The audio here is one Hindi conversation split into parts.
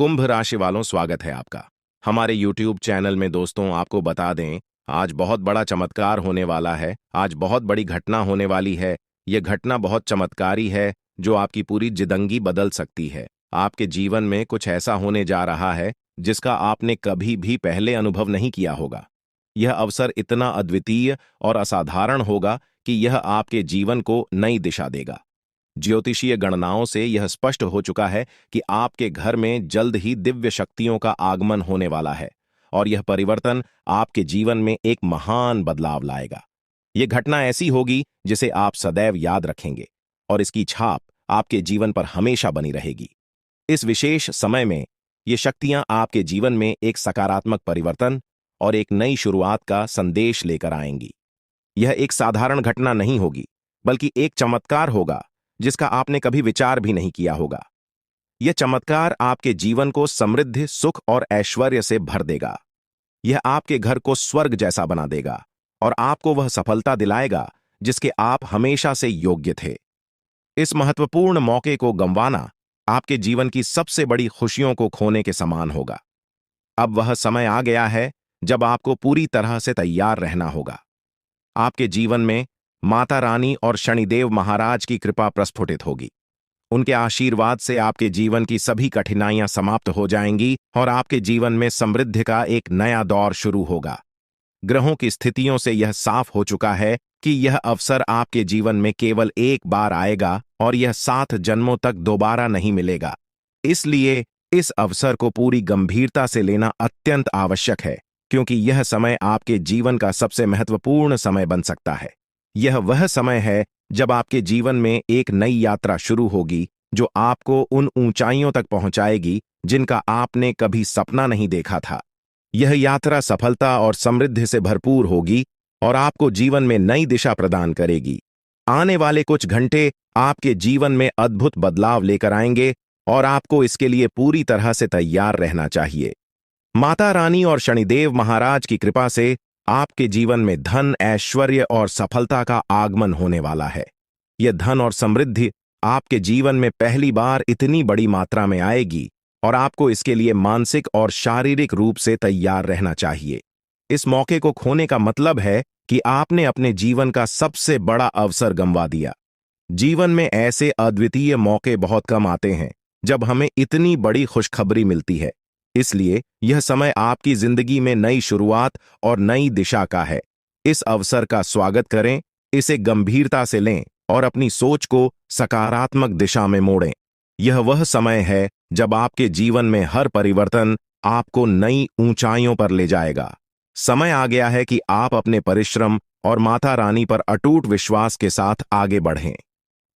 कुंभ राशि वालों, स्वागत है आपका हमारे YouTube चैनल में। दोस्तों, आपको बता दें, आज बहुत बड़ा चमत्कार होने वाला है। आज बहुत बड़ी घटना होने वाली है। यह घटना बहुत चमत्कारी है जो आपकी पूरी जिंदगी बदल सकती है। आपके जीवन में कुछ ऐसा होने जा रहा है जिसका आपने कभी भी पहले अनुभव नहीं किया होगा। यह अवसर इतना अद्वितीय और असाधारण होगा कि यह आपके जीवन को नई दिशा देगा। ज्योतिषीय गणनाओं से यह स्पष्ट हो चुका है कि आपके घर में जल्द ही दिव्य शक्तियों का आगमन होने वाला है और यह परिवर्तन आपके जीवन में एक महान बदलाव लाएगा। यह घटना ऐसी होगी जिसे आप सदैव याद रखेंगे और इसकी छाप आपके जीवन पर हमेशा बनी रहेगी। इस विशेष समय में ये शक्तियां आपके जीवन में एक सकारात्मक परिवर्तन और एक नई शुरुआत का संदेश लेकर आएंगी। यह एक साधारण घटना नहीं होगी, बल्कि एक चमत्कार होगा जिसका आपने कभी विचार भी नहीं किया होगा। यह चमत्कार आपके जीवन को समृद्धि, सुख और ऐश्वर्य से भर देगा। यह आपके घर को स्वर्ग जैसा बना देगा और आपको वह सफलता दिलाएगा जिसके आप हमेशा से योग्य थे। इस महत्वपूर्ण मौके को गंवाना आपके जीवन की सबसे बड़ी खुशियों को खोने के समान होगा। अब वह समय आ गया है जब आपको पूरी तरह से तैयार रहना होगा। आपके जीवन में माता रानी और शनिदेव महाराज की कृपा प्रस्फुटित होगी। उनके आशीर्वाद से आपके जीवन की सभी कठिनाइयां समाप्त हो जाएंगी और आपके जीवन में समृद्धि का एक नया दौर शुरू होगा। ग्रहों की स्थितियों से यह साफ हो चुका है कि यह अवसर आपके जीवन में केवल एक बार आएगा और यह 7 जन्मों तक दोबारा नहीं मिलेगा। इसलिए इस अवसर को पूरी गंभीरता से लेना अत्यंत आवश्यक है, क्योंकि यह समय आपके जीवन का सबसे महत्वपूर्ण समय बन सकता है। यह वह समय है जब आपके जीवन में एक नई यात्रा शुरू होगी जो आपको उन ऊंचाइयों तक पहुंचाएगी जिनका आपने कभी सपना नहीं देखा था। यह यात्रा सफलता और समृद्धि से भरपूर होगी और आपको जीवन में नई दिशा प्रदान करेगी। आने वाले कुछ घंटे आपके जीवन में अद्भुत बदलाव लेकर आएंगे और आपको इसके लिए पूरी तरह से तैयार रहना चाहिए। माता रानी और शनिदेव महाराज की कृपा से आपके जीवन में धन, ऐश्वर्य और सफलता का आगमन होने वाला है। यह धन और समृद्धि आपके जीवन में पहली बार इतनी बड़ी मात्रा में आएगी और आपको इसके लिए मानसिक और शारीरिक रूप से तैयार रहना चाहिए। इस मौके को खोने का मतलब है कि आपने अपने जीवन का सबसे बड़ा अवसर गंवा दिया। जीवन में ऐसे अद्वितीय मौके बहुत कम आते हैं जब हमें इतनी बड़ी खुशखबरी मिलती है। इसलिए यह समय आपकी जिंदगी में नई शुरुआत और नई दिशा का है। इस अवसर का स्वागत करें, इसे गंभीरता से लें और अपनी सोच को सकारात्मक दिशा में मोड़ें। यह वह समय है जब आपके जीवन में हर परिवर्तन आपको नई ऊंचाइयों पर ले जाएगा। समय आ गया है कि आप अपने परिश्रम और माता रानी पर अटूट विश्वास के साथ आगे बढ़ें।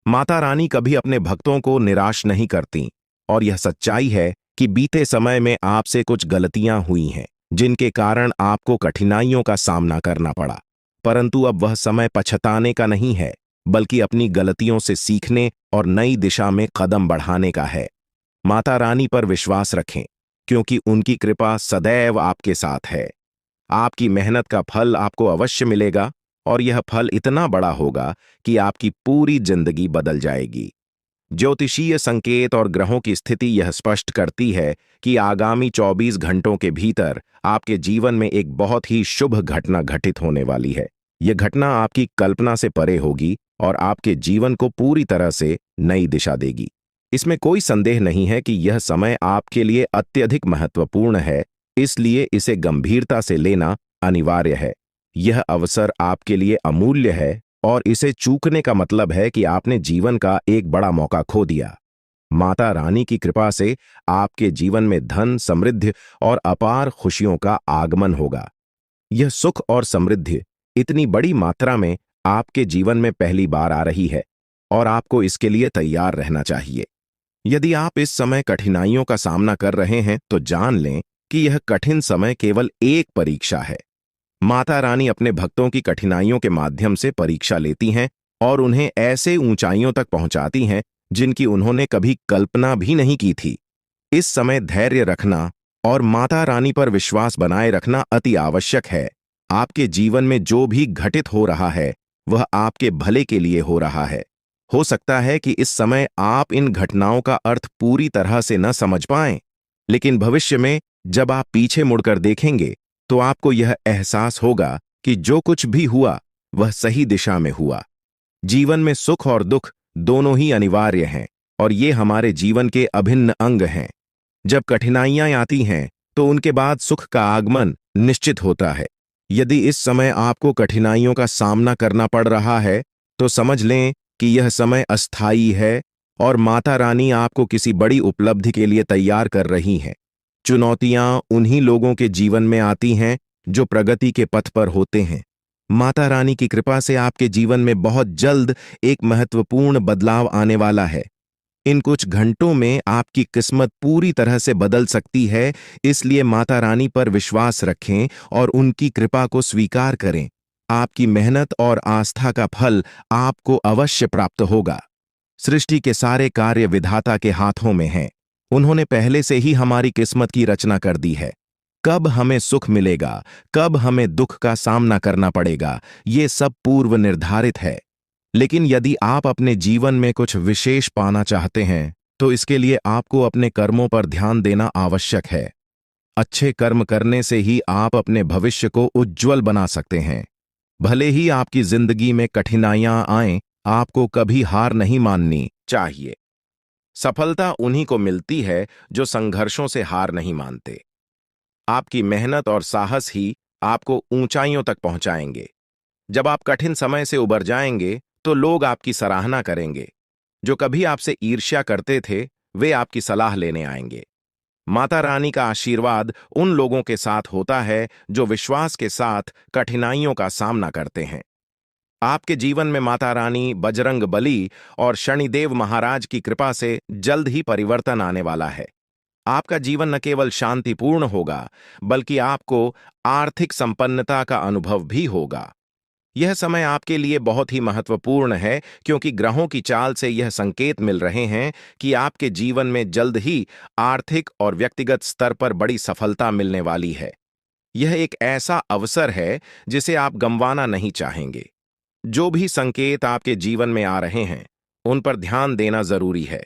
माता रानी कभी अपने भक्तों को निराश नहीं करती और यह सच्चाई है कि बीते समय में आपसे कुछ गलतियां हुई हैं जिनके कारण आपको कठिनाइयों का सामना करना पड़ा। परंतु अब वह समय पछताने का नहीं है, बल्कि अपनी गलतियों से सीखने और नई दिशा में कदम बढ़ाने का है। माता रानी पर विश्वास रखें, क्योंकि उनकी कृपा सदैव आपके साथ है। आपकी मेहनत का फल आपको अवश्य मिलेगा और यह फल इतना बड़ा होगा कि आपकी पूरी जिंदगी बदल जाएगी। ज्योतिषीय संकेत और ग्रहों की स्थिति यह स्पष्ट करती है कि आगामी 24 घंटों के भीतर आपके जीवन में एक बहुत ही शुभ घटना घटित होने वाली है। यह घटना आपकी कल्पना से परे होगी और आपके जीवन को पूरी तरह से नई दिशा देगी। इसमें कोई संदेह नहीं है कि यह समय आपके लिए अत्यधिक महत्वपूर्ण है, इसलिए इसे गंभीरता से लेना अनिवार्य है। यह अवसर आपके लिए अमूल्य है और इसे चूकने का मतलब है कि आपने जीवन का एक बड़ा मौका खो दिया। माता रानी की कृपा से आपके जीवन में धन, समृद्धि और अपार खुशियों का आगमन होगा। यह सुख और समृद्धि इतनी बड़ी मात्रा में आपके जीवन में पहली बार आ रही है और आपको इसके लिए तैयार रहना चाहिए। यदि आप इस समय कठिनाइयों का सामना कर रहे हैं तो जान लें कि यह कठिन समय केवल एक परीक्षा है। माता रानी अपने भक्तों की कठिनाइयों के माध्यम से परीक्षा लेती हैं और उन्हें ऐसे ऊंचाइयों तक पहुंचाती हैं जिनकी उन्होंने कभी कल्पना भी नहीं की थी। इस समय धैर्य रखना और माता रानी पर विश्वास बनाए रखना अति आवश्यक है। आपके जीवन में जो भी घटित हो रहा है वह आपके भले के लिए हो रहा है। हो सकता है कि इस समय आप इन घटनाओं का अर्थ पूरी तरह से न समझ पाएं, लेकिन भविष्य में जब आप पीछे मुड़कर देखेंगे तो आपको यह एहसास होगा कि जो कुछ भी हुआ वह सही दिशा में हुआ। जीवन में सुख और दुख दोनों ही अनिवार्य हैं और ये हमारे जीवन के अभिन्न अंग हैं। जब कठिनाइयां आती हैं तो उनके बाद सुख का आगमन निश्चित होता है। यदि इस समय आपको कठिनाइयों का सामना करना पड़ रहा है तो समझ लें कि यह समय अस्थायी है और माता रानी आपको किसी बड़ी उपलब्धि के लिए तैयार कर रही हैं। चुनौतियां उन्हीं लोगों के जीवन में आती हैं जो प्रगति के पथ पर होते हैं। माता रानी की कृपा से आपके जीवन में बहुत जल्द एक महत्वपूर्ण बदलाव आने वाला है। इन कुछ घंटों में आपकी किस्मत पूरी तरह से बदल सकती है, इसलिए माता रानी पर विश्वास रखें और उनकी कृपा को स्वीकार करें। आपकी मेहनत और आस्था का फल आपको अवश्य प्राप्त होगा। सृष्टि के सारे कार्य विधाता के हाथों में हैं। उन्होंने पहले से ही हमारी किस्मत की रचना कर दी है। कब हमें सुख मिलेगा, कब हमें दुख का सामना करना पड़ेगा, ये सब पूर्व निर्धारित है। लेकिन यदि आप अपने जीवन में कुछ विशेष पाना चाहते हैं तो इसके लिए आपको अपने कर्मों पर ध्यान देना आवश्यक है। अच्छे कर्म करने से ही आप अपने भविष्य को उज्ज्वल बना सकते हैं। भले ही आपकी जिंदगी में कठिनाइयां आएं, आपको कभी हार नहीं माननी चाहिए। सफलता उन्हीं को मिलती है जो संघर्षों से हार नहीं मानते। आपकी मेहनत और साहस ही आपको ऊंचाइयों तक पहुंचाएंगे। जब आप कठिन समय से उबर जाएंगे तो लोग आपकी सराहना करेंगे। जो कभी आपसे ईर्ष्या करते थे वे आपकी सलाह लेने आएंगे। माता रानी का आशीर्वाद उन लोगों के साथ होता है जो विश्वास के साथ कठिनाइयों का सामना करते हैं। आपके जीवन में माता रानी, बजरंग बली और शनिदेव महाराज की कृपा से जल्द ही परिवर्तन आने वाला है। आपका जीवन न केवल शांतिपूर्ण होगा बल्कि आपको आर्थिक संपन्नता का अनुभव भी होगा। यह समय आपके लिए बहुत ही महत्वपूर्ण है क्योंकि ग्रहों की चाल से यह संकेत मिल रहे हैं कि आपके जीवन में जल्द ही आर्थिक और व्यक्तिगत स्तर पर बड़ी सफलता मिलने वाली है। यह एक ऐसा अवसर है जिसे आप गंवाना नहीं चाहेंगे। जो भी संकेत आपके जीवन में आ रहे हैं उन पर ध्यान देना जरूरी है।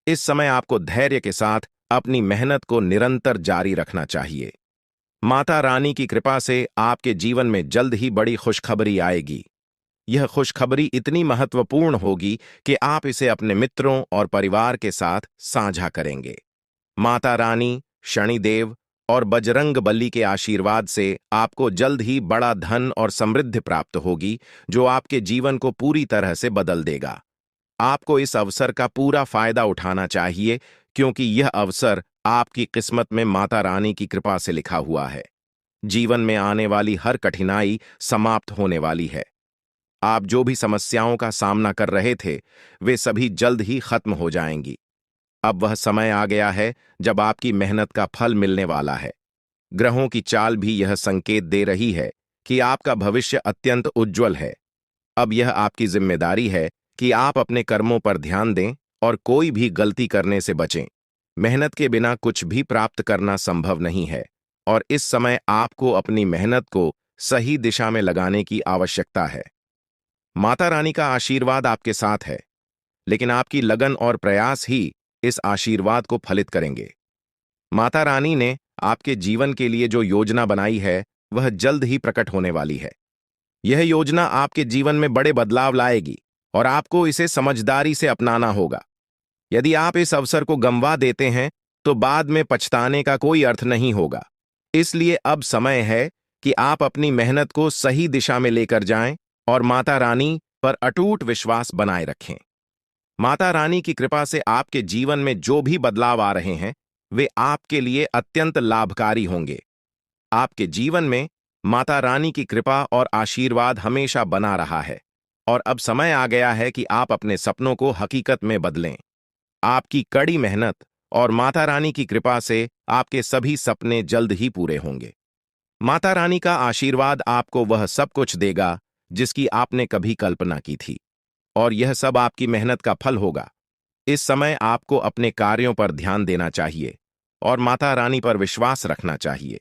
इस समय आपको धैर्य के साथ अपनी मेहनत को निरंतर जारी रखना चाहिए। माता रानी की कृपा से आपके जीवन में जल्द ही बड़ी खुशखबरी आएगी। यह खुशखबरी इतनी महत्वपूर्ण होगी कि आप इसे अपने मित्रों और परिवार के साथ साझा करेंगे। माता रानी, शनिदेव और बजरंग बली के आशीर्वाद से आपको जल्द ही बड़ा धन और समृद्धि प्राप्त होगी जो आपके जीवन को पूरी तरह से बदल देगा। आपको इस अवसर का पूरा फायदा उठाना चाहिए क्योंकि यह अवसर आपकी किस्मत में माता रानी की कृपा से लिखा हुआ है। जीवन में आने वाली हर कठिनाई समाप्त होने वाली है। आप जो भी समस्याओं का सामना कर रहे थे वे सभी जल्द ही खत्म हो जाएंगी। अब वह समय आ गया है जब आपकी मेहनत का फल मिलने वाला है। ग्रहों की चाल भी यह संकेत दे रही है कि आपका भविष्य अत्यंत उज्ज्वल है। अब यह आपकी जिम्मेदारी है कि आप अपने कर्मों पर ध्यान दें और कोई भी गलती करने से बचें। मेहनत के बिना कुछ भी प्राप्त करना संभव नहीं है और इस समय आपको अपनी मेहनत को सही दिशा में लगाने की आवश्यकता है। माता रानी का आशीर्वाद आपके साथ है, लेकिन आपकी लगन और प्रयास ही इस आशीर्वाद को फलित करेंगे। माता रानी ने आपके जीवन के लिए जो योजना बनाई है वह जल्द ही प्रकट होने वाली है। यह योजना आपके जीवन में बड़े बदलाव लाएगी और आपको इसे समझदारी से अपनाना होगा। यदि आप इस अवसर को गंवा देते हैं तो बाद में पछताने का कोई अर्थ नहीं होगा। इसलिए अब समय है कि आप अपनी मेहनत को सही दिशा में लेकर जाएं और माता रानी पर अटूट विश्वास बनाए रखें। माता रानी की कृपा से आपके जीवन में जो भी बदलाव आ रहे हैं वे आपके लिए अत्यंत लाभकारी होंगे। आपके जीवन में माता रानी की कृपा और आशीर्वाद हमेशा बना रहा है और अब समय आ गया है कि आप अपने सपनों को हकीकत में बदलें। आपकी कड़ी मेहनत और माता रानी की कृपा से आपके सभी सपने जल्द ही पूरे होंगे। माता रानी का आशीर्वाद आपको वह सब कुछ देगा जिसकी आपने कभी कल्पना की थी और यह सब आपकी मेहनत का फल होगा। इस समय आपको अपने कार्यों पर ध्यान देना चाहिए और माता रानी पर विश्वास रखना चाहिए।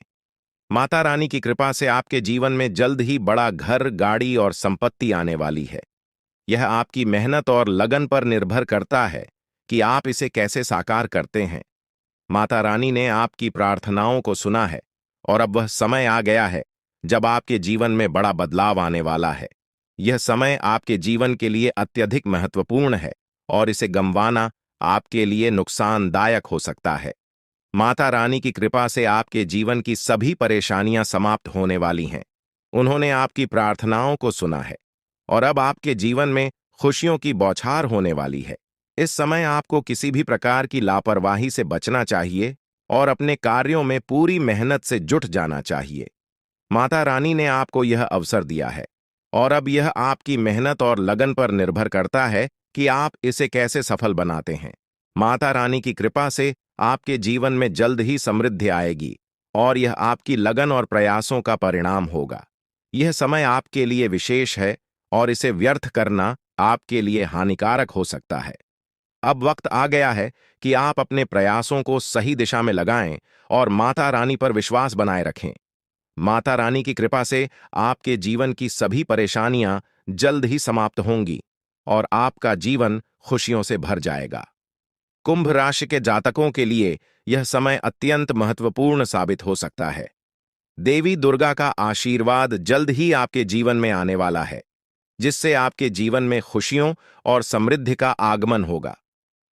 माता रानी की कृपा से आपके जीवन में जल्द ही बड़ा घर, गाड़ी और संपत्ति आने वाली है। यह आपकी मेहनत और लगन पर निर्भर करता है कि आप इसे कैसे साकार करते हैं। माता रानी ने आपकी प्रार्थनाओं को सुना है और अब वह समय आ गया है जब आपके जीवन में बड़ा बदलाव आने वाला है। यह समय आपके जीवन के लिए अत्यधिक महत्वपूर्ण है और इसे गंवाना आपके लिए नुकसानदायक हो सकता है। माता रानी की कृपा से आपके जीवन की सभी परेशानियां समाप्त होने वाली हैं। उन्होंने आपकी प्रार्थनाओं को सुना है और अब आपके जीवन में खुशियों की बौछार होने वाली है। इस समय आपको किसी भी प्रकार की लापरवाही से बचना चाहिए और अपने कार्यों में पूरी मेहनत से जुट जाना चाहिए। माता रानी ने आपको यह अवसर दिया है और अब यह आपकी मेहनत और लगन पर निर्भर करता है कि आप इसे कैसे सफल बनाते हैं। माता रानी की कृपा से आपके जीवन में जल्द ही समृद्धि आएगी और यह आपकी लगन और प्रयासों का परिणाम होगा। यह समय आपके लिए विशेष है और इसे व्यर्थ करना आपके लिए हानिकारक हो सकता है। अब वक्त आ गया है कि आप अपने प्रयासों को सही दिशा में लगाएं और माता रानी पर विश्वास बनाए रखें। माता रानी की कृपा से आपके जीवन की सभी परेशानियां जल्द ही समाप्त होंगी और आपका जीवन खुशियों से भर जाएगा। कुंभ राशि के जातकों के लिए यह समय अत्यंत महत्वपूर्ण साबित हो सकता है। देवी दुर्गा का आशीर्वाद जल्द ही आपके जीवन में आने वाला है, जिससे आपके जीवन में खुशियों और समृद्धि का आगमन होगा।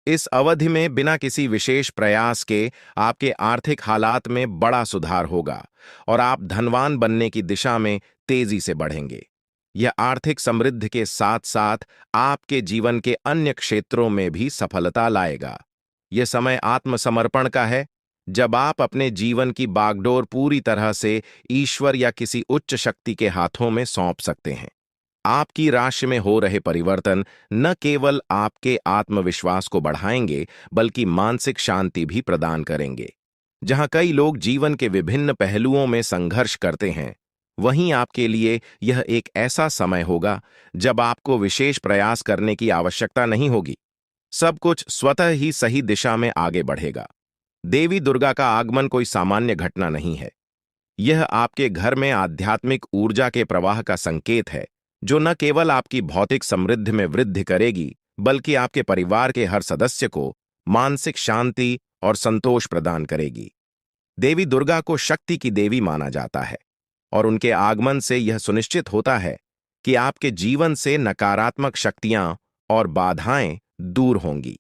इस अवधि में बिना किसी विशेष प्रयास के आपके आर्थिक हालात में बड़ा सुधार होगा और आप धनवान बनने की दिशा में तेजी से बढ़ेंगे। यह आर्थिक समृद्धि के साथ साथ आपके जीवन के अन्य क्षेत्रों में भी सफलता लाएगा। यह समय आत्मसमर्पण का है, जब आप अपने जीवन की बागडोर पूरी तरह से ईश्वर या किसी उच्च शक्ति के हाथों में सौंप सकते हैं। आपकी राशि में हो रहे परिवर्तन न केवल आपके आत्मविश्वास को बढ़ाएंगे, बल्कि मानसिक शांति भी प्रदान करेंगे। जहां कई लोग जीवन के विभिन्न पहलुओं में संघर्ष करते हैं, वहीं आपके लिए यह एक ऐसा समय होगा जब आपको विशेष प्रयास करने की आवश्यकता नहीं होगी। सब कुछ स्वतः ही सही दिशा में आगे बढ़ेगा। देवी दुर्गा का आगमन कोई सामान्य घटना नहीं है। यह आपके घर में आध्यात्मिक ऊर्जा के प्रवाह का संकेत है, जो न केवल आपकी भौतिक समृद्धि में वृद्धि करेगी, बल्कि आपके परिवार के हर सदस्य को मानसिक शांति और संतोष प्रदान करेगी। देवी दुर्गा को शक्ति की देवी माना जाता है और उनके आगमन से यह सुनिश्चित होता है कि आपके जीवन से नकारात्मक शक्तियां और बाधाएं दूर होंगी।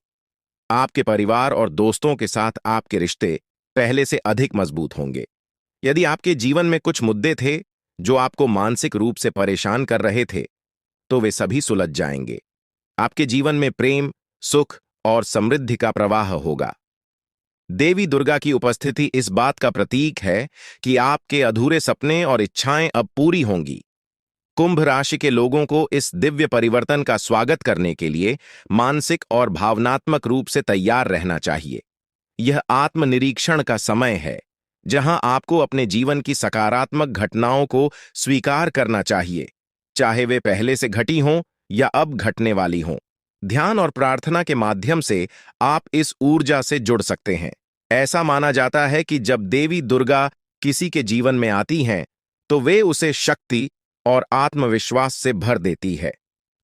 आपके परिवार और दोस्तों के साथ आपके रिश्ते पहले से अधिक मजबूत होंगे। यदि आपके जीवन में कुछ मुद्दे थे जो आपको मानसिक रूप से परेशान कर रहे थे, तो वे सभी सुलझ जाएंगे। आपके जीवन में प्रेम, सुख और समृद्धि का प्रवाह होगा। देवी दुर्गा की उपस्थिति इस बात का प्रतीक है कि आपके अधूरे सपने और इच्छाएं अब पूरी होंगी। कुंभ राशि के लोगों को इस दिव्य परिवर्तन का स्वागत करने के लिए मानसिक और भावनात्मक रूप से तैयार रहना चाहिए। यह आत्मनिरीक्षण का समय है, जहां आपको अपने जीवन की सकारात्मक घटनाओं को स्वीकार करना चाहिए, चाहे वे पहले से घटी हों या अब घटने वाली हों। ध्यान और प्रार्थना के माध्यम से आप इस ऊर्जा से जुड़ सकते हैं। ऐसा माना जाता है कि जब देवी दुर्गा किसी के जीवन में आती हैं, तो वे उसे शक्ति और आत्मविश्वास से भर देती है।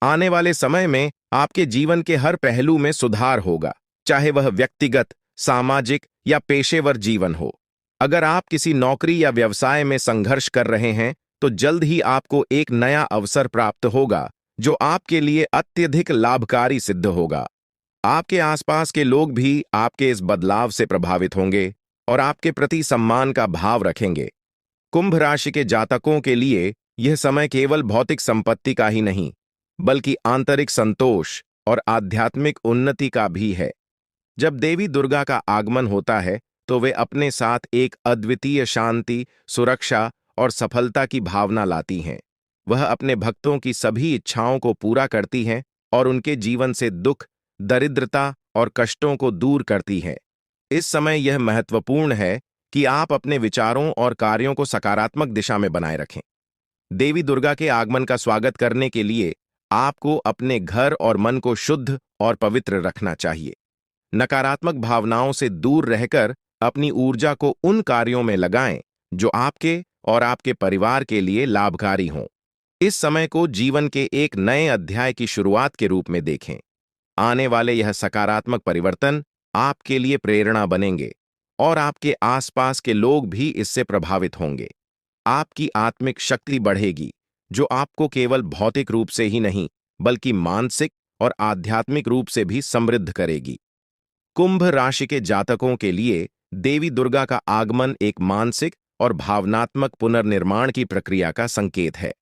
आने वाले समय में आपके जीवन के हर पहलू में सुधार होगा, चाहे वह व्यक्तिगत, सामाजिक या पेशेवर जीवन हो। अगर आप किसी नौकरी या व्यवसाय में संघर्ष कर रहे हैं, तो जल्द ही आपको एक नया अवसर प्राप्त होगा, जो आपके लिए अत्यधिक लाभकारी सिद्ध होगा। आपके आसपास के लोग भी आपके इस बदलाव से प्रभावित होंगे और आपके प्रति सम्मान का भाव रखेंगे। कुंभ राशि के जातकों के लिए यह समय केवल भौतिक संपत्ति का ही नहीं, बल्कि आंतरिक संतोष और आध्यात्मिक उन्नति का भी है। जब देवी दुर्गा का आगमन होता है, तो वे अपने साथ एक अद्वितीय शांति, सुरक्षा और सफलता की भावना लाती हैं। वह अपने भक्तों की सभी इच्छाओं को पूरा करती हैं और उनके जीवन से दुख, दरिद्रता और कष्टों को दूर करती हैं। इस समय यह महत्वपूर्ण है कि आप अपने विचारों और कार्यों को सकारात्मक दिशा में बनाए रखें। देवी दुर्गा के आगमन का स्वागत करने के लिए आपको अपने घर और मन को शुद्ध और पवित्र रखना चाहिए। नकारात्मक भावनाओं से दूर रहकर अपनी ऊर्जा को उन कार्यों में लगाएं जो आपके और आपके परिवार के लिए लाभकारी हों। इस समय को जीवन के एक नए अध्याय की शुरुआत के रूप में देखें। आने वाले यह सकारात्मक परिवर्तन आपके लिए प्रेरणा बनेंगे और आपके आसपास के लोग भी इससे प्रभावित होंगे। आपकी आत्मिक शक्ति बढ़ेगी, जो आपको केवल भौतिक रूप से ही नहीं, बल्कि मानसिक और आध्यात्मिक रूप से भी समृद्ध करेगी। कुंभ राशि के जातकों के लिए देवी दुर्गा का आगमन एक मानसिक और भावनात्मक पुनर्निर्माण की प्रक्रिया का संकेत है।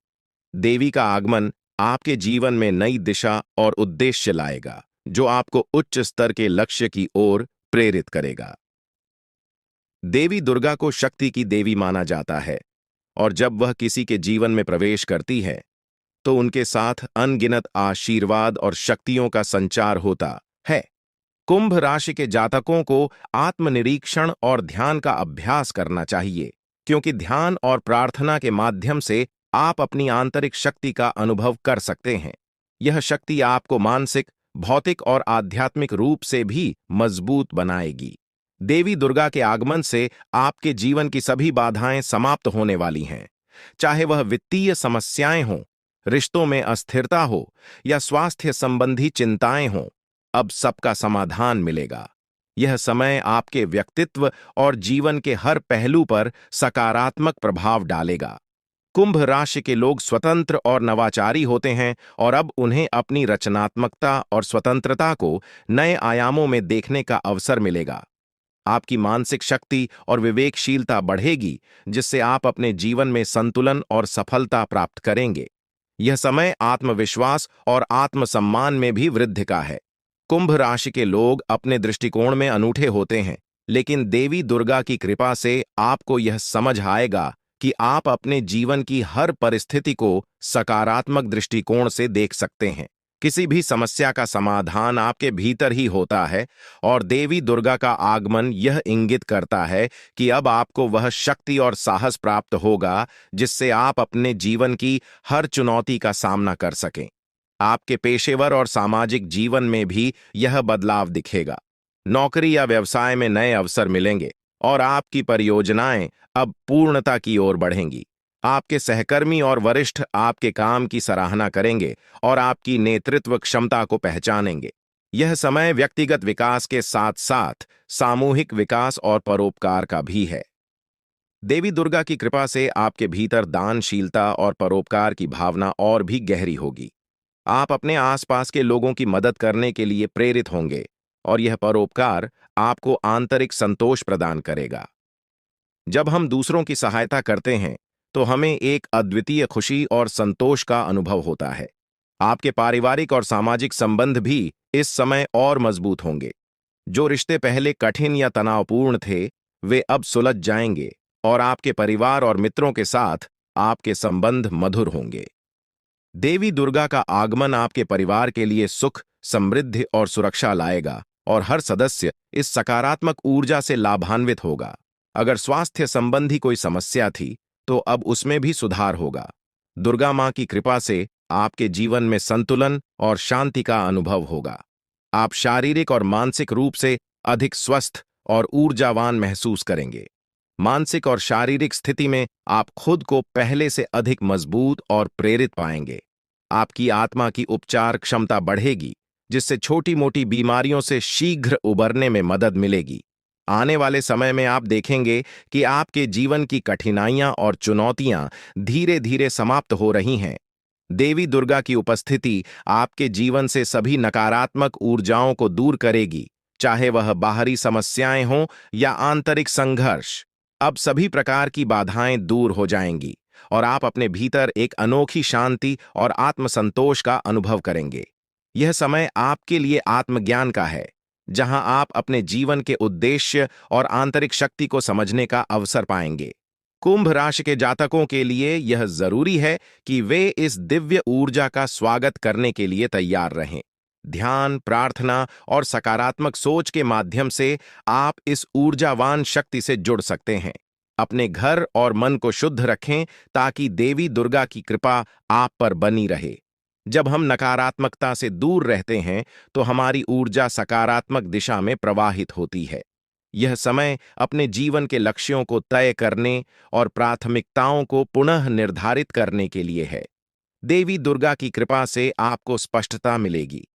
देवी का आगमन आपके जीवन में नई दिशा और उद्देश्य लाएगा, जो आपको उच्च स्तर के लक्ष्य की ओर प्रेरित करेगा। देवी दुर्गा को शक्ति की देवी माना जाता है, और जब वह किसी के जीवन में प्रवेश करती है, तो उनके साथ अनगिनत आशीर्वाद और शक्तियों का संचार होता है। कुंभ राशि के जातकों को आत्मनिरीक्षण और ध्यान का अभ्यास करना चाहिए, क्योंकि ध्यान और प्रार्थना के माध्यम से आप अपनी आंतरिक शक्ति का अनुभव कर सकते हैं। यह शक्ति आपको मानसिक, भौतिक और आध्यात्मिक रूप से भी मजबूत बनाएगी। देवी दुर्गा के आगमन से आपके जीवन की सभी बाधाएं समाप्त होने वाली हैं, चाहे वह वित्तीय समस्याएं हों, रिश्तों में अस्थिरता हो या स्वास्थ्य संबंधी चिंताएं हों। अब सबका समाधान मिलेगा। यह समय आपके व्यक्तित्व और जीवन के हर पहलू पर सकारात्मक प्रभाव डालेगा। कुंभ राशि के लोग स्वतंत्र और नवाचारी होते हैं, और अब उन्हें अपनी रचनात्मकता और स्वतंत्रता को नए आयामों में देखने का अवसर मिलेगा। आपकी मानसिक शक्ति और विवेकशीलता बढ़ेगी, जिससे आप अपने जीवन में संतुलन और सफलता प्राप्त करेंगे। यह समय आत्मविश्वास और आत्मसम्मान में भी वृद्धि का है। कुंभ राशि के लोग अपने दृष्टिकोण में अनूठे होते हैं, लेकिन देवी दुर्गा की कृपा से आपको यह समझ आएगा कि आप अपने जीवन की हर परिस्थिति को सकारात्मक दृष्टिकोण से देख सकते हैं। किसी भी समस्या का समाधान आपके भीतर ही होता है, और देवी दुर्गा का आगमन यह इंगित करता है कि अब आपको वह शक्ति और साहस प्राप्त होगा जिससे आप अपने जीवन की हर चुनौती का सामना कर सकें। आपके पेशेवर और सामाजिक जीवन में भी यह बदलाव दिखेगा। नौकरी या व्यवसाय में नए अवसर मिलेंगे, और आपकी परियोजनाएं अब पूर्णता की ओर बढ़ेंगी। आपके सहकर्मी और वरिष्ठ आपके काम की सराहना करेंगे और आपकी नेतृत्व क्षमता को पहचानेंगे। यह समय व्यक्तिगत विकास के साथ साथ सामूहिक विकास और परोपकार का भी है। देवी दुर्गा की कृपा से आपके भीतर दानशीलता और परोपकार की भावना और भी गहरी होगी। आप अपने आसपास के लोगों की मदद करने के लिए प्रेरित होंगे, और यह परोपकार आपको आंतरिक संतोष प्रदान करेगा। जब हम दूसरों की सहायता करते हैं, तो हमें एक अद्वितीय खुशी और संतोष का अनुभव होता है। आपके पारिवारिक और सामाजिक संबंध भी इस समय और मजबूत होंगे। जो रिश्ते पहले कठिन या तनावपूर्ण थे, वे अब सुलझ जाएंगे, और आपके परिवार और मित्रों के साथ आपके संबंध मधुर होंगे। देवी दुर्गा का आगमन आपके परिवार के लिए सुख, समृद्धि और सुरक्षा लाएगा, और हर सदस्य इस सकारात्मक ऊर्जा से लाभान्वित होगा। अगर स्वास्थ्य संबंधी कोई समस्या थी, तो अब उसमें भी सुधार होगा। दुर्गा मां की कृपा से आपके जीवन में संतुलन और शांति का अनुभव होगा। आप शारीरिक और मानसिक रूप से अधिक स्वस्थ और ऊर्जावान महसूस करेंगे। मानसिक और शारीरिक स्थिति में आप खुद को पहले से अधिक मजबूत और प्रेरित पाएंगे। आपकी आत्मा की उपचार क्षमता बढ़ेगी, जिससे छोटी-मोटी बीमारियों से शीघ्र उबरने में मदद मिलेगी। आने वाले समय में आप देखेंगे कि आपके जीवन की कठिनाइयां और चुनौतियां धीरे-धीरे समाप्त हो रही हैं। देवी दुर्गा की उपस्थिति आपके जीवन से सभी नकारात्मक ऊर्जाओं को दूर करेगी, चाहे वह बाहरी समस्याएं हों या आंतरिक संघर्ष। अब सभी प्रकार की बाधाएं दूर हो जाएंगी, और आप अपने भीतर एक अनोखी शांति और आत्मसंतोष का अनुभव करेंगे। यह समय आपके लिए आत्मज्ञान का है, जहां आप अपने जीवन के उद्देश्य और आंतरिक शक्ति को समझने का अवसर पाएंगे। कुंभ राशि के जातकों के लिए यह जरूरी है कि वे इस दिव्य ऊर्जा का स्वागत करने के लिए तैयार रहें। ध्यान, प्रार्थना और सकारात्मक सोच के माध्यम से आप इस ऊर्जावान शक्ति से जुड़ सकते हैं। अपने घर और मन को शुद्ध रखें, ताकि देवी दुर्गा की कृपा आप पर बनी रहे। जब हम नकारात्मकता से दूर रहते हैं, तो हमारी ऊर्जा सकारात्मक दिशा में प्रवाहित होती है। यह समय अपने जीवन के लक्ष्यों को तय करने और प्राथमिकताओं को पुनः निर्धारित करने के लिए है। देवी दुर्गा की कृपा से आपको स्पष्टता मिलेगी,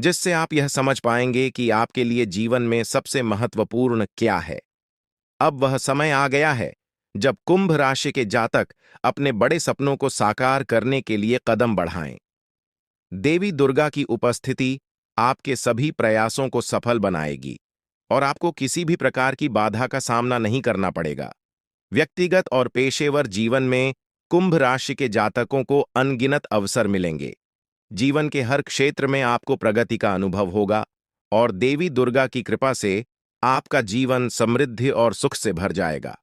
जिससे आप यह समझ पाएंगे कि आपके लिए जीवन में सबसे महत्वपूर्ण क्या है। अब वह समय आ गया है जब कुंभ राशि के जातक अपने बड़े सपनों को साकार करने के लिए कदम बढ़ाएं। देवी दुर्गा की उपस्थिति आपके सभी प्रयासों को सफल बनाएगी और आपको किसी भी प्रकार की बाधा का सामना नहीं करना पड़ेगा। व्यक्तिगत और पेशेवर जीवन में कुंभ राशि के जातकों को अनगिनत अवसर मिलेंगे। जीवन के हर क्षेत्र में आपको प्रगति का अनुभव होगा और देवी दुर्गा की कृपा से आपका जीवन समृद्धि और सुख से भर जाएगा।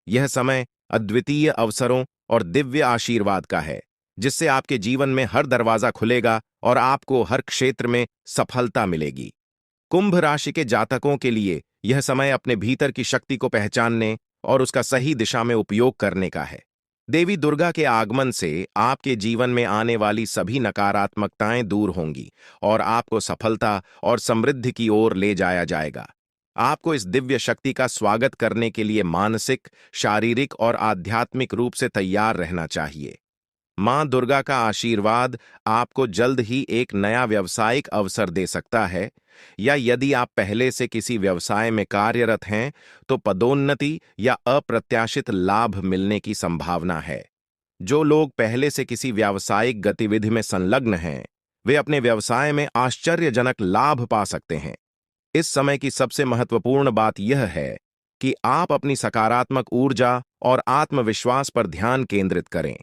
यह समय अद्वितीय अवसरों और दिव्य आशीर्वाद का है, जिससे आपके जीवन में हर दरवाजा खुलेगा और आपको हर क्षेत्र में सफलता मिलेगी। कुंभ राशि के जातकों के लिए यह समय अपने भीतर की शक्ति को पहचानने और उसका सही दिशा में उपयोग करने का है। देवी दुर्गा के आगमन से आपके जीवन में आने वाली सभी नकारात्मकताएं दूर होंगी और आपको सफलता और समृद्धि की ओर ले जाया जाएगा। आपको इस दिव्य शक्ति का स्वागत करने के लिए मानसिक, शारीरिक और आध्यात्मिक रूप से तैयार रहना चाहिए। मां दुर्गा का आशीर्वाद आपको जल्द ही एक नया व्यावसायिक अवसर दे सकता है, या यदि आप पहले से किसी व्यवसाय में कार्यरत हैं तो पदोन्नति या अप्रत्याशित लाभ मिलने की संभावना है। जो लोग पहले से किसी व्यावसायिक गतिविधि में संलग्न हैं, वे अपने व्यवसाय में आश्चर्यजनक लाभ पा सकते हैं। इस समय की सबसे महत्वपूर्ण बात यह है कि आप अपनी सकारात्मक ऊर्जा और आत्मविश्वास पर ध्यान केंद्रित करें।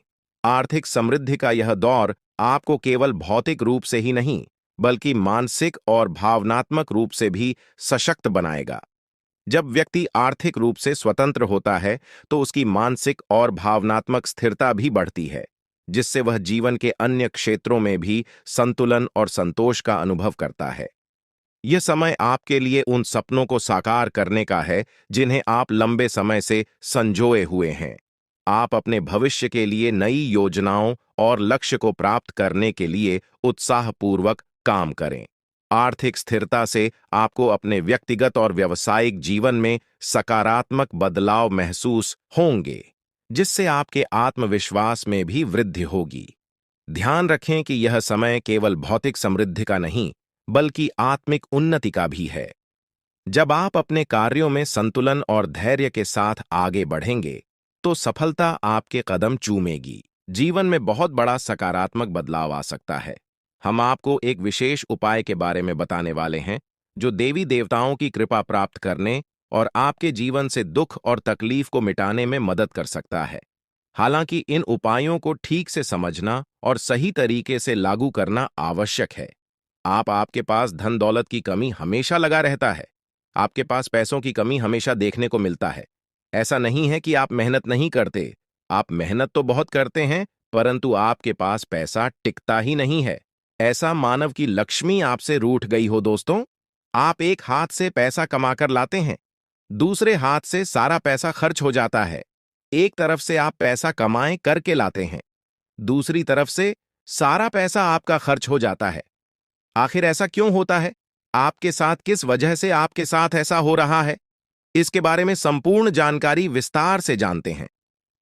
आर्थिक समृद्धि का यह दौर आपको केवल भौतिक रूप से ही नहीं, बल्कि मानसिक और भावनात्मक रूप से भी सशक्त बनाएगा। जब व्यक्ति आर्थिक रूप से स्वतंत्र होता है, तो उसकी मानसिक और भावनात्मक स्थिरता भी बढ़ती है, जिससे वह जीवन के अन्य क्षेत्रों में भी संतुलन और संतोष का अनुभव करता है। यह समय आपके लिए उन सपनों को साकार करने का है जिन्हें आप लंबे समय से संजोए हुए हैं। आप अपने भविष्य के लिए नई योजनाओं और लक्ष्य को प्राप्त करने के लिए उत्साहपूर्वक काम करें। आर्थिक स्थिरता से आपको अपने व्यक्तिगत और व्यावसायिक जीवन में सकारात्मक बदलाव महसूस होंगे, जिससे आपके आत्मविश्वास में भी वृद्धि होगी। ध्यान रखें कि यह समय केवल भौतिक समृद्धि का नहीं, बल्कि आत्मिक उन्नति का भी है। जब आप अपने कार्यों में संतुलन और धैर्य के साथ आगे बढ़ेंगे, तो सफलता आपके कदम चूमेगी। जीवन में बहुत बड़ा सकारात्मक बदलाव आ सकता है। हम आपको एक विशेष उपाय के बारे में बताने वाले हैं, जो देवी देवताओं की कृपा प्राप्त करने और आपके जीवन से दुख और तकलीफ को मिटाने में मदद कर सकता है। हालांकि इन उपायों को ठीक से समझना और सही तरीके से लागू करना आवश्यक है। आपके पास धन दौलत की कमी हमेशा लगा रहता है। आपके पास पैसों की कमी हमेशा देखने को मिलता है। ऐसा नहीं है कि आप मेहनत नहीं करते, आप मेहनत तो बहुत करते हैं, परंतु आपके पास पैसा टिकता ही नहीं है। ऐसा मानव की लक्ष्मी आपसे रूठ गई हो दोस्तों। आप एक हाथ से पैसा कमाकर लाते हैं, दूसरे हाथ से सारा पैसा खर्च हो जाता है। एक तरफ से आप पैसा कमाएं करके लाते हैं, दूसरी तरफ से सारा पैसा आपका खर्च हो जाता है। आखिर ऐसा क्यों होता है? आपके साथ किस वजह से आपके साथ ऐसा हो रहा है? इसके बारे में संपूर्ण जानकारी विस्तार से जानते हैं।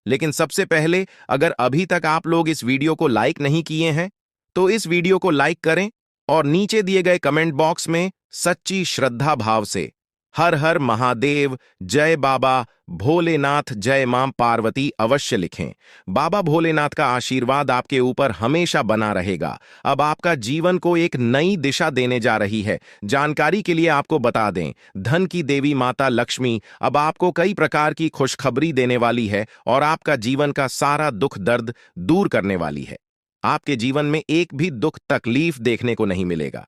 लेकिन सबसे पहले, अगर अभी तक आप लोग इस वीडियो को लाइक नहीं किए हैं, तो इस वीडियो को लाइक करें और नीचे दिए गए कमेंट बॉक्स में सच्ची श्रद्धा भाव से हर हर महादेव, जय बाबा भोलेनाथ, जय मां पार्वती अवश्य लिखें। बाबा भोलेनाथ का आशीर्वाद आपके ऊपर हमेशा बना रहेगा। अब आपका जीवन को एक नई दिशा देने जा रही है। जानकारी के लिए आपको बता दें, धन की देवी माता लक्ष्मी अब आपको कई प्रकार की खुशखबरी देने वाली है और आपका जीवन का सारा दुख दर्द दूर करने वाली है। आपके जीवन में एक भी दुख तकलीफ देखने को नहीं मिलेगा।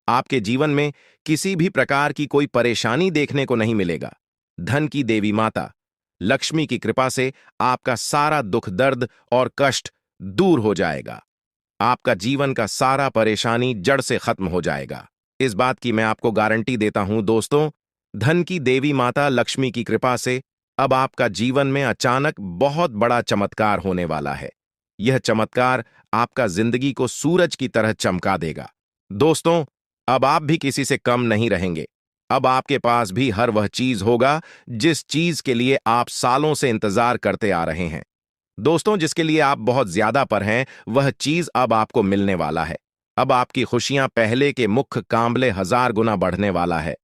आपके जीवन में किसी भी प्रकार की कोई परेशानी देखने को नहीं मिलेगा। धन की देवी माता लक्ष्मी की कृपा से आपका सारा दुख दर्द और कष्ट दूर हो जाएगा। आपका जीवन का सारा परेशानी जड़ से खत्म हो जाएगा। इस बात की मैं आपको गारंटी देता हूं दोस्तों। धन की देवी माता लक्ष्मी की कृपा से अब आपका जीवन में अचानक बहुत बड़ा चमत्कार होने वाला है। यह चमत्कार आपका जिंदगी को सूरज की तरह चमका देगा। दोस्तों, अब आप भी किसी से कम नहीं रहेंगे। अब आपके पास भी हर वह चीज होगा जिस चीज के लिए आप सालों से इंतजार करते आ रहे हैं। दोस्तों, जिसके लिए आप बहुत ज्यादा पर हैं, वह चीज अब आपको मिलने वाला है। अब आपकी खुशियां पहले के मुख्य कामले 1000 गुना बढ़ने वाला है।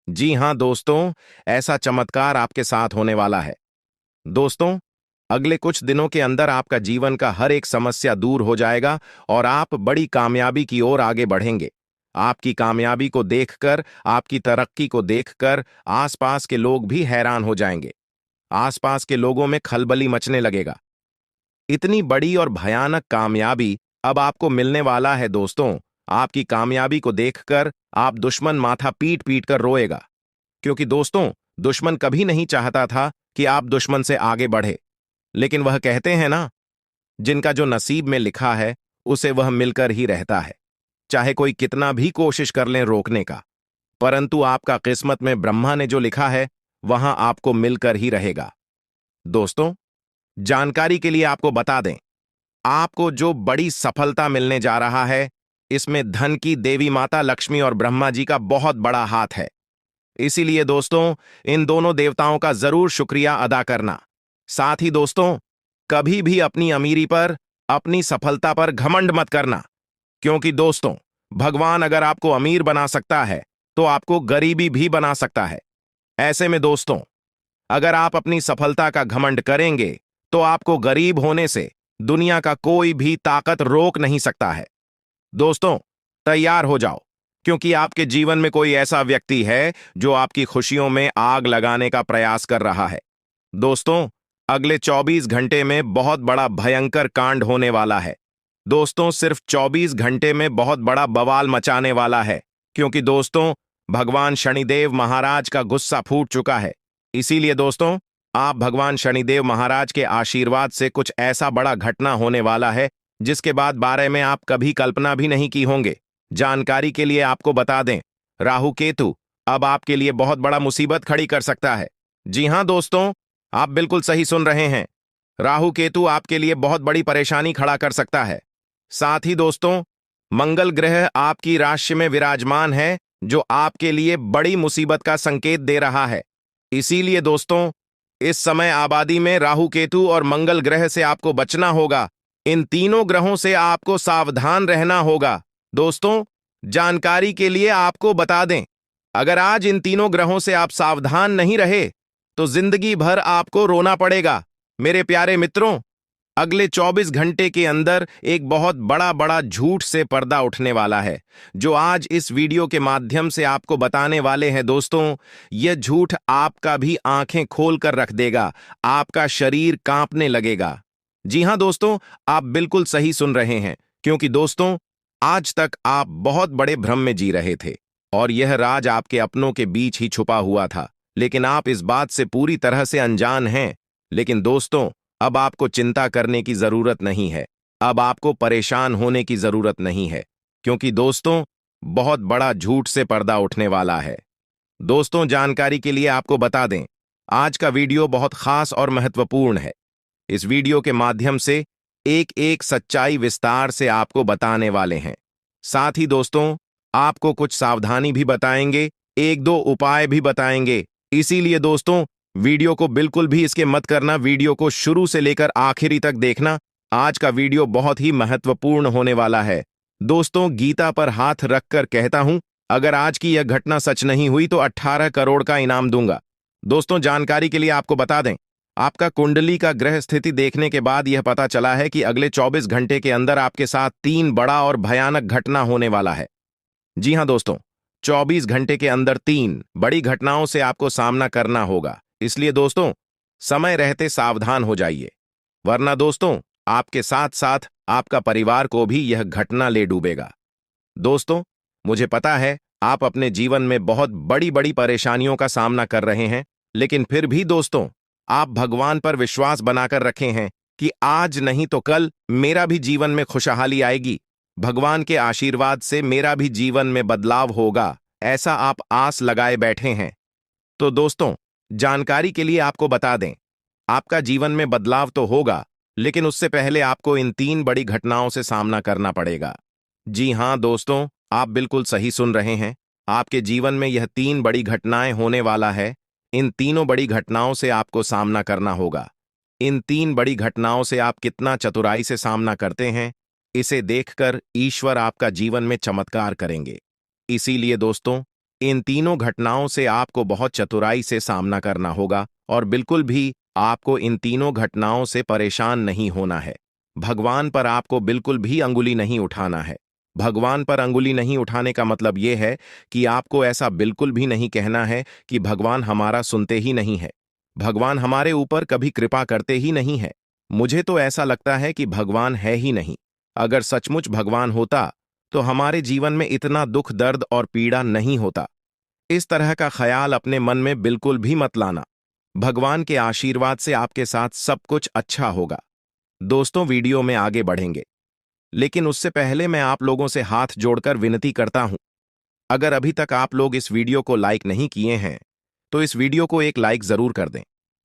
जी हाँ दोस्तों, ऐसा चमत्कार आपके साथ होने वाला है। दोस्तों, अगले कुछ दिनों के अंदर आपका जीवन का हर एक समस्या दूर हो जाएगा और आप बड़ी कामयाबी की ओर आगे बढ़ेंगे। आपकी कामयाबी को देखकर, आपकी तरक्की को देखकर आसपास के लोग भी हैरान हो जाएंगे। आसपास के लोगों में खलबली मचने लगेगा। इतनी बड़ी और भयानक कामयाबी अब आपको मिलने वाला है दोस्तों। आपकी कामयाबी को देखकर आप दुश्मन माथा पीट पीट कर रोएगा। क्योंकि दोस्तों, दुश्मन कभी नहीं चाहता था कि आप दुश्मन से आगे बढ़े। लेकिन वह कहते हैं ना, जिनका जो नसीब में लिखा है उसे वह मिलकर ही रहता है। चाहे कोई कितना भी कोशिश कर लें रोकने का, परंतु आपका किस्मत में ब्रह्मा ने जो लिखा है वहां आपको मिलकर ही रहेगा। दोस्तों, जानकारी के लिए आपको बता दें, आपको जो बड़ी सफलता मिलने जा रहा है, इसमें धन की देवी माता लक्ष्मी और ब्रह्मा जी का बहुत बड़ा हाथ है। इसीलिए दोस्तों, इन दोनों देवताओं का जरूर शुक्रिया अदा करना। साथ ही दोस्तों, कभी भी अपनी अमीरी पर, अपनी सफलता पर घमंड मत करना। क्योंकि दोस्तों, भगवान अगर आपको अमीर बना सकता है तो आपको गरीबी भी बना सकता है। ऐसे में दोस्तों, अगर आप अपनी सफलता का घमंड करेंगे तो आपको गरीब होने से दुनिया का कोई भी ताकत रोक नहीं सकता है। दोस्तों, तैयार हो जाओ, क्योंकि आपके जीवन में कोई ऐसा व्यक्ति है जो आपकी खुशियों में आग लगाने का प्रयास कर रहा है। दोस्तों, अगले 24 घंटे में बहुत बड़ा भयंकर कांड होने वाला है। दोस्तों, सिर्फ 24 घंटे में बहुत बड़ा बवाल मचाने वाला है। क्योंकि दोस्तों, भगवान शनिदेव महाराज का गुस्सा फूट चुका है। इसीलिए दोस्तों, आप भगवान शनिदेव महाराज के आशीर्वाद से कुछ ऐसा बड़ा घटना होने वाला है जिसके बाद बारे में आप कभी कल्पना भी नहीं की होंगे। जानकारी के लिए आपको बता दें, राहु केतु अब आपके लिए बहुत बड़ा मुसीबत खड़ी कर सकता है। जी हां दोस्तों, आप बिल्कुल सही सुन रहे हैं। राहु केतु आपके लिए बहुत बड़ी परेशानी खड़ा कर सकता है। साथ ही दोस्तों, मंगल ग्रह आपकी राशि में विराजमान है, जो आपके लिए बड़ी मुसीबत का संकेत दे रहा है। इसीलिए दोस्तों, इस समय आबादी में राहु केतु और मंगल ग्रह से आपको बचना होगा। इन तीनों ग्रहों से आपको सावधान रहना होगा। दोस्तों, जानकारी के लिए आपको बता दें, अगर आज इन तीनों ग्रहों से आप सावधान नहीं रहे तो जिंदगी भर आपको रोना पड़ेगा। मेरे प्यारे मित्रों, अगले 24 घंटे के अंदर एक बहुत बड़ा झूठ से पर्दा उठने वाला है, जो आज इस वीडियो के माध्यम से आपको बताने वाले हैं। दोस्तों, यह झूठ आपका भी आंखें खोल कर रख देगा, आपका शरीर कांपने लगेगा। जी हां दोस्तों, आप बिल्कुल सही सुन रहे हैं। क्योंकि दोस्तों, आज तक आप बहुत बड़े भ्रम में जी रहे थे और यह राज आपके अपनों के बीच ही छुपा हुआ था, लेकिन आप इस बात से पूरी तरह से अनजान हैं। लेकिन दोस्तों, अब आपको चिंता करने की जरूरत नहीं है, अब आपको परेशान होने की जरूरत नहीं है। क्योंकि दोस्तों, बहुत बड़ा झूठ से पर्दा उठने वाला है। दोस्तों, जानकारी के लिए आपको बता दें, आज का वीडियो बहुत खास और महत्वपूर्ण है। इस वीडियो के माध्यम से एक एक सच्चाई विस्तार से आपको बताने वाले हैं। साथ ही दोस्तों, आपको कुछ सावधानी भी बताएंगे, एक दो उपाय भी बताएंगे। इसीलिए दोस्तों, वीडियो को बिल्कुल भी इसके मत करना, वीडियो को शुरू से लेकर आखिरी तक देखना। आज का वीडियो बहुत ही महत्वपूर्ण होने वाला है। दोस्तों, गीता पर हाथ रखकर कहता हूं, अगर आज की यह घटना सच नहीं हुई तो 18 करोड़ का इनाम दूंगा। दोस्तों, जानकारी के लिए आपको बता दें, आपका कुंडली का ग्रह स्थिति देखने के बाद यह पता चला है कि अगले 24 घंटे के अंदर आपके साथ 3 बड़ा और भयानक घटना होने वाला है। जी हां दोस्तों, 24 घंटे के अंदर 3 बड़ी घटनाओं से आपको सामना करना होगा। इसलिए दोस्तों, समय रहते सावधान हो जाइए, वरना दोस्तों, आपके साथ साथ आपका परिवार को भी यह घटना ले डूबेगा। दोस्तों, मुझे पता है आप अपने जीवन में बहुत बड़ी बड़ी परेशानियों का सामना कर रहे हैं, लेकिन फिर भी दोस्तों, आप भगवान पर विश्वास बनाकर रखे हैं कि आज नहीं तो कल मेरा भी जीवन में खुशहाली आएगी, भगवान के आशीर्वाद से मेरा भी जीवन में बदलाव होगा, ऐसा आप आस लगाए बैठे हैं। तो दोस्तों, जानकारी के लिए आपको बता दें, आपका जीवन में बदलाव तो होगा, लेकिन उससे पहले आपको इन 3 बड़ी घटनाओं से सामना करना पड़ेगा। जी हां दोस्तों, आप बिल्कुल सही सुन रहे हैं। आपके जीवन में यह 3 बड़ी घटनाएं होने वाला है। इन तीनों बड़ी घटनाओं से आपको सामना करना होगा। इन 3 बड़ी घटनाओं से आप कितना चतुराई से सामना करते हैं, इसे देखकर ईश्वर आपका जीवन में चमत्कार करेंगे। इसीलिए दोस्तों, इन तीनों घटनाओं से आपको बहुत चतुराई से सामना करना होगा और बिल्कुल भी आपको इन तीनों घटनाओं से परेशान नहीं होना है। भगवान पर आपको बिल्कुल भी अंगुली नहीं उठाना है। भगवान पर अंगुली नहीं उठाने का मतलब यह है कि आपको ऐसा बिल्कुल भी नहीं कहना है कि भगवान हमारा सुनते ही नहीं है, भगवान हमारे ऊपर कभी कृपा करते ही नहीं है, मुझे तो ऐसा लगता है कि भगवान है ही नहीं। अगर सचमुच भगवान होता तो हमारे जीवन में इतना दुख दर्द और पीड़ा नहीं होता। इस तरह का ख्याल अपने मन में बिल्कुल भी मत लाना। भगवान के आशीर्वाद से आपके साथ सब कुछ अच्छा होगा। दोस्तों, वीडियो में आगे बढ़ेंगे, लेकिन उससे पहले मैं आप लोगों से हाथ जोड़कर विनती करता हूं, अगर अभी तक आप लोग इस वीडियो को लाइक नहीं किए हैं तो इस वीडियो को एक लाइक जरूर कर दें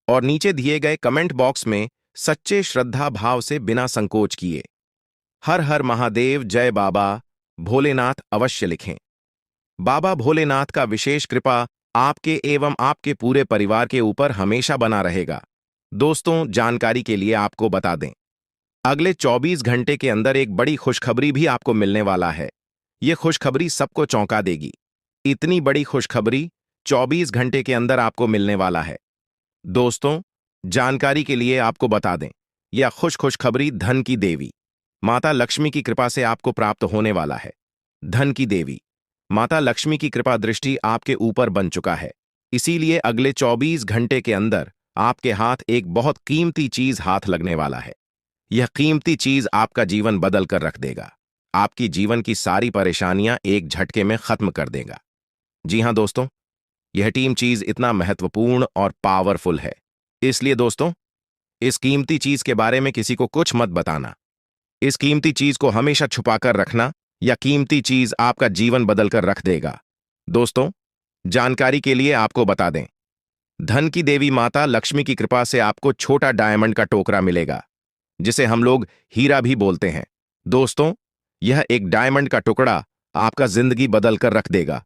और नीचे दिए गए कमेंट बॉक्स में सच्चे श्रद्धा भाव से बिना संकोच किए हर हर महादेव जय बाबा भोलेनाथ अवश्य लिखें। बाबा भोलेनाथ का विशेष कृपा आपके एवं आपके पूरे परिवार के ऊपर हमेशा बना रहेगा। दोस्तों, जानकारी के लिए आपको बता दें, अगले 24 घंटे के अंदर एक बड़ी खुशखबरी भी आपको मिलने वाला है। यह खुशखबरी सबको चौंका देगी। इतनी बड़ी खुशखबरी 24 घंटे के अंदर आपको मिलने वाला है। दोस्तों, जानकारी के लिए आपको बता दें, यह खुशखबरी धन की देवी माता लक्ष्मी की कृपा से आपको प्राप्त होने वाला है। धन की देवी माता लक्ष्मी की कृपा दृष्टि आपके ऊपर बन चुका है, इसीलिए अगले 24 घंटे के अंदर आपके हाथ एक बहुत कीमती चीज हाथ लगने वाला है। यह कीमती चीज आपका जीवन बदल कर रख देगा, आपकी जीवन की सारी परेशानियां एक झटके में खत्म कर देगा। जी हां दोस्तों, यह टीम चीज इतना महत्वपूर्ण और पावरफुल है, इसलिए दोस्तों इस कीमती चीज के बारे में किसी को कुछ मत बताना। इस कीमती चीज को हमेशा छुपाकर रखना, या कीमती चीज आपका जीवन बदल कर रख देगा। दोस्तों, जानकारी के लिए आपको बता दें, धन की देवी माता लक्ष्मी की कृपा से आपको छोटा डायमंड का टोकरा मिलेगा, जिसे हम लोग हीरा भी बोलते हैं। दोस्तों, यह एक डायमंड का टुकड़ा आपका जिंदगी बदल कर रख देगा,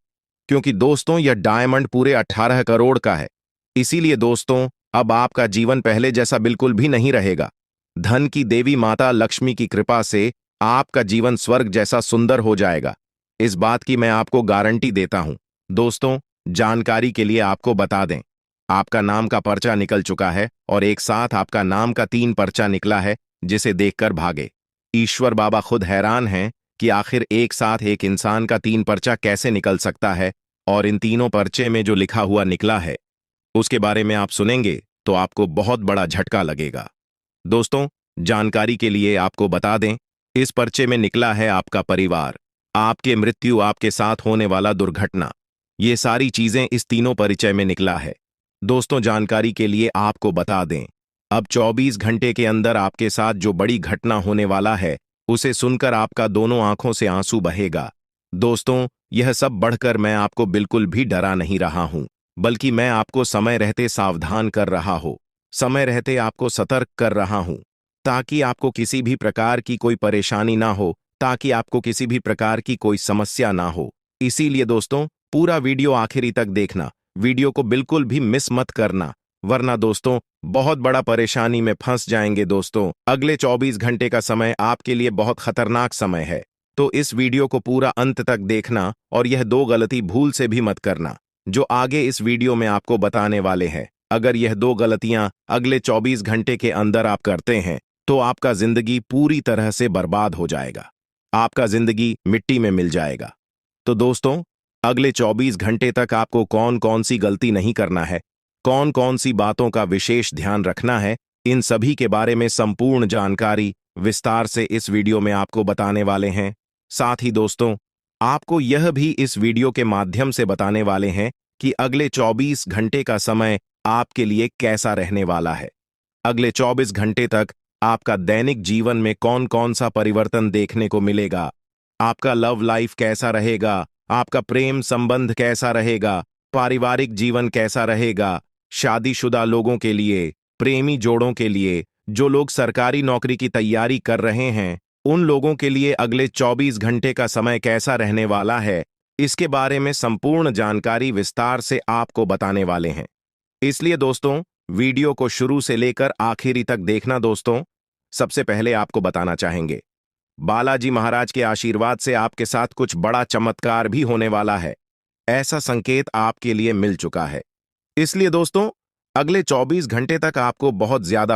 क्योंकि दोस्तों यह डायमंड पूरे 18 करोड़ का है। इसीलिए दोस्तों अब आपका जीवन पहले जैसा बिल्कुल भी नहीं रहेगा। धन की देवी माता लक्ष्मी की कृपा से आपका जीवन स्वर्ग जैसा सुंदर हो जाएगा, इस बात की मैं आपको गारंटी देता हूं। दोस्तों, जानकारी के लिए आपको बता दें, आपका नाम का पर्चा निकल चुका है और एक साथ आपका नाम का 3 पर्चा निकला है, जिसे देखकर भागे। ईश्वर बाबा खुद हैरान हैं कि आखिर एक साथ एक इंसान का 3 पर्चा कैसे निकल सकता है, और इन तीनों पर्चे में जो लिखा हुआ निकला है उसके बारे में आप सुनेंगे तो आपको बहुत बड़ा झटका लगेगा। दोस्तों, जानकारी के लिए आपको बता दें, इस पर्चे में निकला है आपका परिवार, आपके मृत्यु, आपके साथ होने वाला दुर्घटना, ये सारी चीजें इस तीनों परिचय में निकला है। दोस्तों, जानकारी के लिए आपको बता दें, अब 24 घंटे के अंदर आपके साथ जो बड़ी घटना होने वाला है उसे सुनकर आपका दोनों आंखों से आंसू बहेगा। दोस्तों, यह सब बढ़कर मैं आपको बिल्कुल भी डरा नहीं रहा हूं, बल्कि मैं आपको समय रहते सावधान कर रहा हूं, समय रहते आपको सतर्क कर रहा हूं, ताकि आपको किसी भी प्रकार की कोई परेशानी ना हो, ताकि आपको किसी भी प्रकार की कोई समस्या ना हो। इसीलिए दोस्तों पूरा वीडियो आखिरी तक देखना, वीडियो को बिल्कुल भी मिस मत करना, वरना दोस्तों बहुत बड़ा परेशानी में फंस जाएंगे। दोस्तों, अगले 24 घंटे का समय आपके लिए बहुत खतरनाक समय है, तो इस वीडियो को पूरा अंत तक देखना और यह 2 गलती भूल से भी मत करना जो आगे इस वीडियो में आपको बताने वाले हैं। अगर यह 2 गलतियां अगले 24 घंटे के अंदर आप करते हैं तो आपका जिंदगी पूरी तरह से बर्बाद हो जाएगा, आपका जिंदगी मिट्टी में मिल जाएगा। तो दोस्तों, अगले 24 घंटे तक आपको कौन कौन सी गलती नहीं करना है, कौन कौन सी बातों का विशेष ध्यान रखना है, इन सभी के बारे में संपूर्ण जानकारी विस्तार से इस वीडियो में आपको बताने वाले हैं। साथ ही दोस्तों, आपको यह भी इस वीडियो के माध्यम से बताने वाले हैं कि अगले 24 घंटे का समय आपके लिए कैसा रहने वाला है। अगले 24 घंटे तक आपका दैनिक जीवन में कौन कौन सा परिवर्तन देखने को मिलेगा, आपका लव लाइफ कैसा रहेगा, आपका प्रेम संबंध कैसा रहेगा, पारिवारिक जीवन कैसा रहेगा, शादीशुदा लोगों के लिए, प्रेमी जोड़ों के लिए, जो लोग सरकारी नौकरी की तैयारी कर रहे हैं उन लोगों के लिए अगले 24 घंटे का समय कैसा रहने वाला है, इसके बारे में संपूर्ण जानकारी विस्तार से आपको बताने वाले हैं। इसलिए दोस्तों वीडियो को शुरू से लेकर आखिरी तक देखना। दोस्तों, सबसे पहले आपको बताना चाहेंगे, बालाजी महाराज के आशीर्वाद से आपके साथ कुछ बड़ा चमत्कार भी होने वाला है। ऐसा संकेत आपके लिए मिल चुका है। इसलिए दोस्तों, अगले 24 घंटे तक आपको बहुत ज्यादा